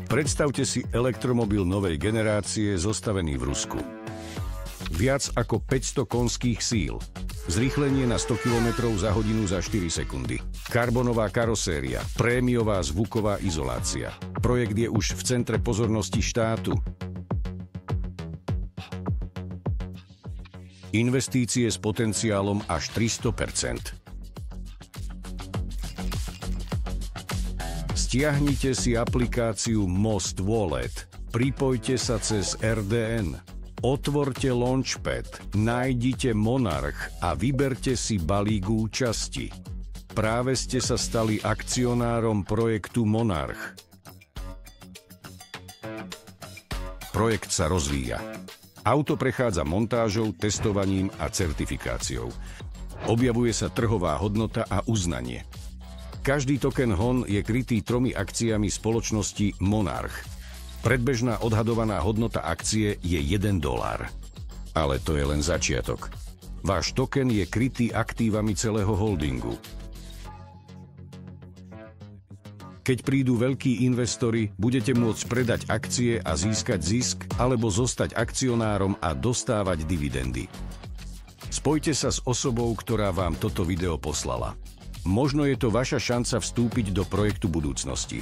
Predstavte si elektromobil novej generácie zostavený v Rusku. Viac ako 500 konských síl. Zrýchlenie na 100 km za hodinu za 4 sekundy. Karbonová karoséria, prémiová zvuková izolácia. Projekt je už v centre pozornosti štátu. Investície s potenciálom až 300%. Stiahnite si aplikáciu Most Wallet, pripojte sa cez RDN, otvorte Launchpad, nájdite Monarch a vyberte si balík účasti. Práve ste sa stali akcionárom projektu Monarch. Projekt sa rozvíja. Auto prechádza montážou, testovaním a certifikáciou. Objavuje sa trhová hodnota a uznanie. Každý token HON je krytý 3 akciami spoločnosti Monarch. Predbežná odhadovaná hodnota akcie je $1. Ale to je len začiatok. Váš token je krytý aktívami celého holdingu. Keď prídu veľkí investori, budete môcť predať akcie a získať zisk, alebo zostať akcionárom a dostávať dividendy. Spojte sa s osobou, ktorá vám toto video poslala. Možno je to vaša šanca vstúpiť do projektu budúcnosti.